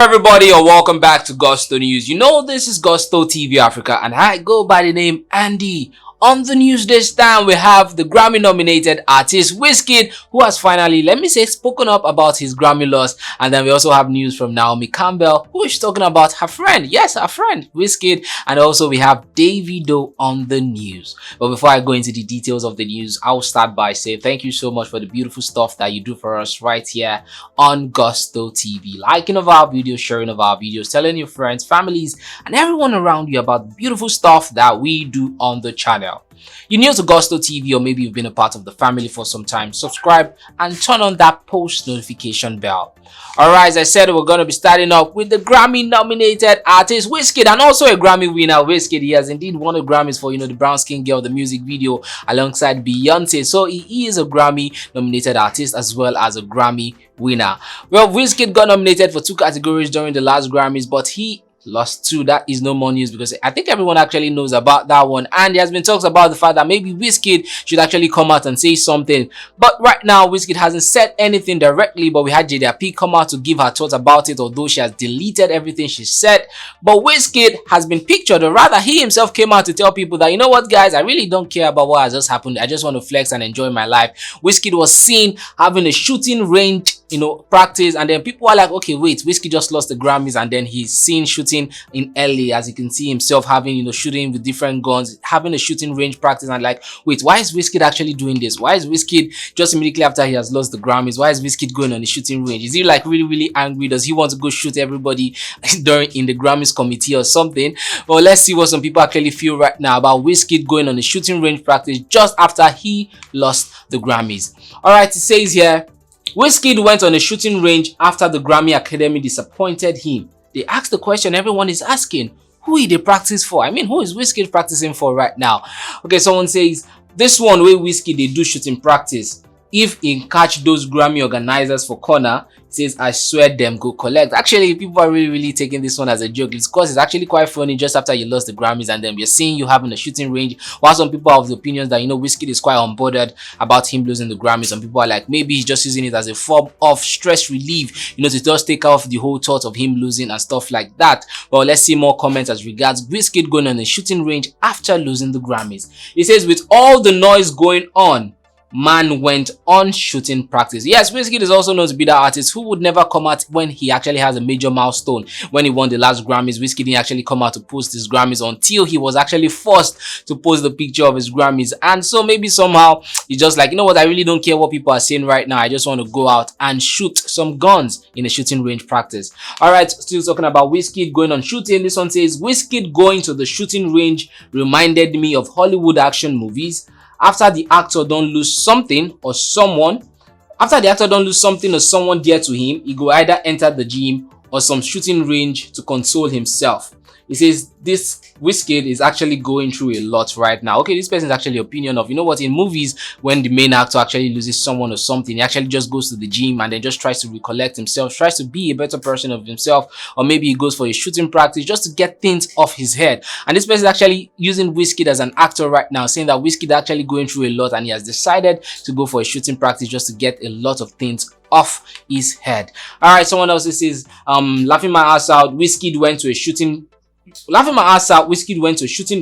Everybody, and welcome back to Gusto News. You know this is Gusto TV Africa, and I go by the name Andy. On the news this time, we have the Grammy-nominated artist Wizkid, who has finally, spoken up about his Grammy loss. And then we also have news from Naomi Campbell, who is talking about her friend, yes, her friend, Wizkid. And also we have DAVIDO on the news. But before I go into the details of the news, I'll start by saying thank you so much for the beautiful stuff that you do for us right here on Gusto TV. Liking of our videos, sharing of our videos, telling your friends, families, and everyone around you about the beautiful stuff that we do on the channel. You're new to Gusto TV, or maybe you've been a part of the family for some time, subscribe and turn on that post notification bell. Alright, as I said, we're going to be starting up with the Grammy nominated artist Wizkid, and also a Grammy winner. Wizkid, he has indeed won a Grammys for, the brown skin girl, the music video, alongside Beyonce. So he is a Grammy nominated artist as well as a Grammy winner. Well, Wizkid got nominated for 2 categories during the last Grammys, but he lost 2. That is no more news because I think everyone actually knows about that one, and there has been talks about the fact that maybe Wizkid should actually come out and say something. But right now Wizkid hasn't said anything directly, but we had JDP come out to give her thoughts about it, although she has deleted everything she said. But Wizkid has been pictured, or rather he himself came out to tell people that, you know what guys, I really don't care about what has just happened. I just want to flex and enjoy my life. Wizkid was seen having a shooting range practice, and then people are like, okay, wait, Wizkid just lost the Grammys, and then he's seen shooting in LA, as you can see himself having, shooting with different guns, having a shooting range practice, and like, wait, why is Wizkid actually doing this? Why is Wizkid just immediately after he has lost the Grammys, why is Wizkid going on the shooting range? Is he like really angry? Does he want to go shoot everybody in the Grammys committee or something? Well, let's see what some people actually feel right now about Wizkid going on the shooting range practice just after he lost the Grammys. Alright, it says here, Wizkid went on a shooting range after the Grammy Academy disappointed him. They asked the question everyone is asking, who did they practice for? I mean, who is Wizkid practicing for right now? Okay, someone says, this one where Wizkid they do shooting practice. If he catch those Grammy organizers for corner, says, I swear them go collect. Actually, people are really taking this one as a joke. It's because it's actually quite funny just after you lost the Grammys, and then we're seeing you having a shooting range. While some people have the opinions that, Wizkid is quite unbothered about him losing the Grammys. Some people are like, maybe he's just using it as a form of stress relief, to just take off the whole thought of him losing and stuff like that. Well, let's see more comments as regards Wizkid going on a shooting range after losing the Grammys. He says, with all the noise going on, man went on shooting practice. Yes, Wizkid is also known to be that artist who would never come out when he actually has a major milestone. When he won the last Grammys, Wizkid didn't actually come out to post his Grammys until he was actually forced to post the picture of his Grammys. And so maybe somehow he's just like, you know what, I really don't care what people are saying right now. I just want to go out and shoot some guns in a shooting range practice. Alright, still talking about Wizkid going on shooting. This one says, Wizkid going to the shooting range reminded me of Hollywood action movies. After the actor don't lose something or someone dear to him, he go either enter the gym or some shooting range to console himself. He says this Wizkid is actually going through a lot right now. Okay, this person's actually opinion of, in movies, when the main actor actually loses someone or something, he actually just goes to the gym and then just tries to recollect himself, tries to be a better person of himself, or maybe he goes for a shooting practice just to get things off his head. And this person is actually using Wizkid as an actor right now, saying that Wizkid is actually going through a lot and he has decided to go for a shooting practice just to get a lot of things off his head. Alright, someone else says, laughing my ass out, Wizkid went to a shooting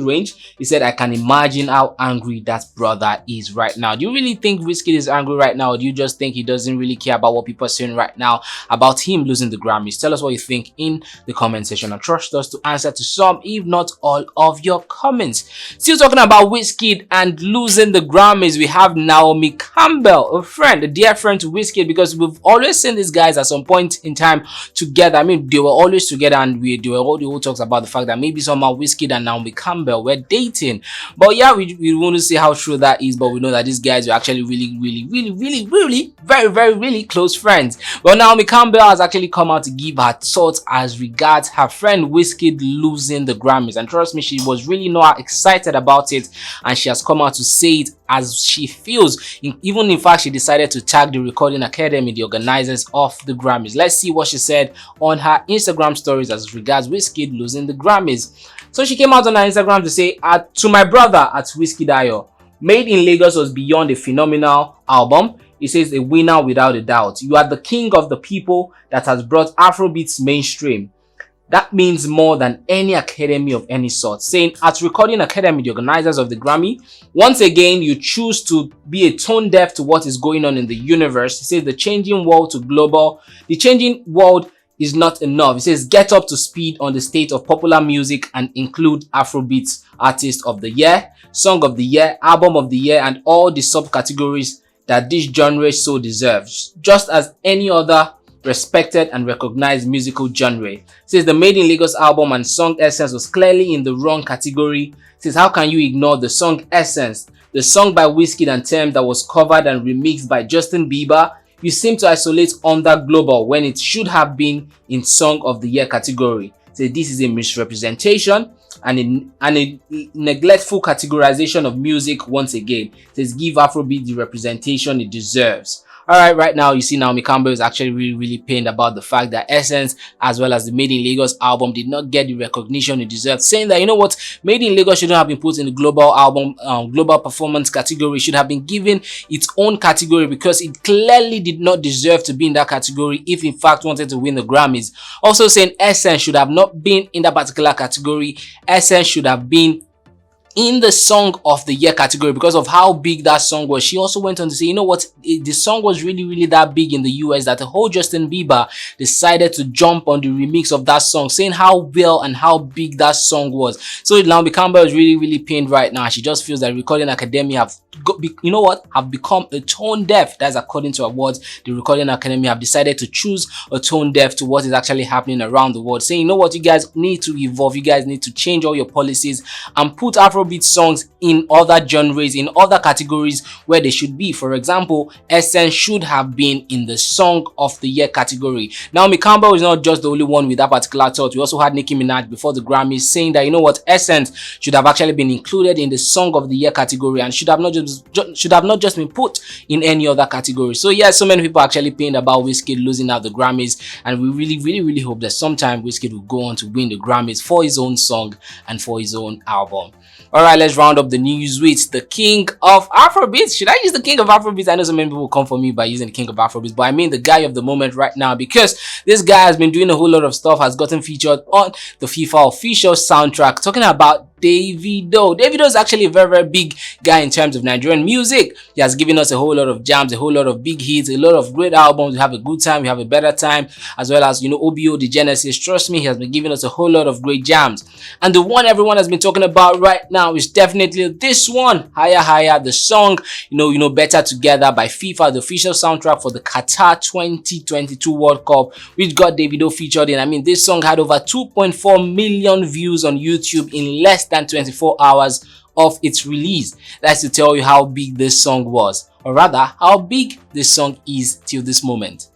range. He said, I can imagine how angry that brother is right now. Do you really think Wizkid is angry right now, or do you just think he doesn't really care about what people are saying right now about him losing the Grammys? Tell us what you think in the comment section. I trust us to answer to some, if not all, of your comments. Still talking about Wizkid and losing the Grammys, we have Naomi Campbell, a dear friend to Wizkid, because we've always seen these guys at some point in time together. I mean, they were always together, and they were all talks about the fact that maybe somehow Wizkid and Naomi Campbell were dating. But yeah, we want to see how true that is, but we know that these guys were actually really very close friends. Well, Naomi Campbell has actually come out to give her thoughts as regards her friend Wizkid losing the Grammys, and trust me, she was really not excited about it, and she has come out to say it as she feels. Even in fact, she decided to tag the Recording Academy, the organizers of the Grammys. Let's see what she said on her Instagram stories as regards Wizkid losing the Grammys. So she came out on her Instagram to say, to my brother at Wizkid Ayo, Made in Lagos was beyond a phenomenal album. It says a winner without a doubt. You are the king of the people that has brought Afrobeats mainstream. That means more than any academy of any sort. Saying at Recording Academy, the organizers of the Grammy, once again, you choose to be a tone deaf to what is going on in the universe. He says the changing world to global. The changing world is not enough. He says get up to speed on the state of popular music and include Afrobeats Artist of the Year, Song of the Year, Album of the Year, and all the subcategories that this genre so deserves, just as any other respected and recognized musical genre. Says the Made in Lagos album and song Essence was clearly in the wrong category. Says how can you ignore the song Essence, the song by Wizkid and Tem that was covered and remixed by Justin Bieber? You seem to isolate under global when it should have been in Song of the Year category. Says this is a misrepresentation and a neglectful categorization of music once again. Says give Afrobeat the representation it deserves. Alright, right now you see Naomi Campbell is actually really pained about the fact that Essence as well as the Made in Lagos album did not get the recognition it deserved, saying that, you know what, Made in Lagos shouldn't have been put in the global album, global performance category, should have been given its own category because it clearly did not deserve to be in that category if in fact wanted to win the Grammys. Also saying Essence should have not been in that particular category. Essence should have been in the Song of the Year category because of how big that song was. She also went on to say, you know what, the song was really that big in the US that the whole Justin Bieber decided to jump on the remix of that song, saying how well and how big that song was. So Naomi Campbell is really pained right now. She just feels that Recording Academy have become a tone deaf. That's according to awards. The Recording Academy have decided to choose a tone deaf to what is actually happening around the world, saying, you know what, you guys need to evolve, you guys need to change all your policies and put Afrobeat songs in other genres, in other categories where they should be. For example, Essence should have been in the Song of the Year category. Naomi Campbell is not just the only one with that particular thought. We also had Nicki Minaj before the Grammys saying that, you know what, Essence should have actually been included in the Song of the Year category and should have not just been put in any other category. So yeah, so many people actually pained about Wizkid losing out the Grammys, and we really hope that sometime Wizkid will go on to win the Grammys for his own song and for his own album. Alright, let's round up the news with the king of Afrobeats. Should I use the king of Afrobeats? I know so many people will come for me by using the king of Afrobeats, but I mean the guy of the moment right now, because this guy has been doing a whole lot of stuff, has gotten featured on the FIFA official soundtrack. Talking about DAVIDO. DAVIDO is actually a very big guy in terms of Nigerian music. He has given us a whole lot of jams, a whole lot of big hits, a lot of great albums. We have a good time, we have a better time, as well as, you know, OBO, the Genesis. Trust me, he has been giving us a whole lot of great jams. And the one everyone has been talking about right now is definitely this one, Higher, the song, you know, Better Together by FIFA, the official soundtrack for the Qatar 2022 World Cup, which got DAVIDO featured in. I mean, this song had over 2.4 million views on YouTube in less than 24 hours of its release. That's to tell you how big this song was, or rather how big this song is till this moment.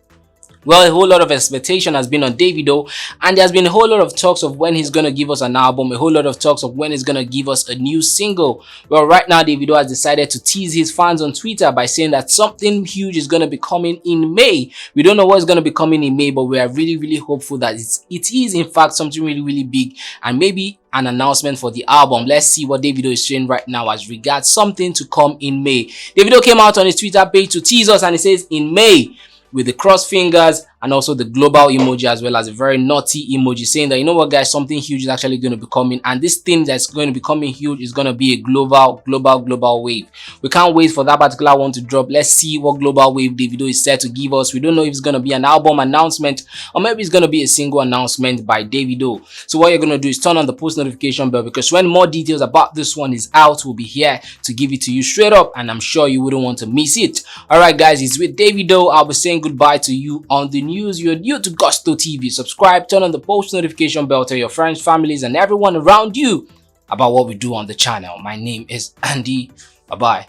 Well, a whole lot of expectation has been on DAVIDO, and there's been a whole lot of talks of when he's going to give us an album, a whole lot of talks of when he's going to give us a new single. Well, right now, DAVIDO has decided to tease his fans on Twitter by saying that something huge is going to be coming in May. We don't know what's going to be coming in May, but we are really hopeful that it is in fact something really big, and maybe an announcement for the album. Let's see what DAVIDO is saying right now as regards something to come in May. DAVIDO came out on his Twitter page to tease us, and he says in May, with the cross fingers and also the global emoji, as well as a very naughty emoji, saying that, you know what guys, something huge is actually going to be coming, and this thing that's going to be coming huge is going to be a global wave. We can't wait for that particular one to drop. Let's see what global wave DAVIDO is set to give us. We don't know if it's going to be an album announcement or maybe it's going to be a single announcement by DAVIDO. So what you're going to do is turn on the post notification bell, because when more details about this one is out, we'll be here to give it to you straight up, and I'm sure you wouldn't want to miss it. Alright guys, it's with DAVIDO. I'll be saying goodbye to you on the news. You're new to Gusto TV. Subscribe, turn on the post notification bell, tell your friends, families, and everyone around you about what we do on the channel. My name is Andy. Bye-bye.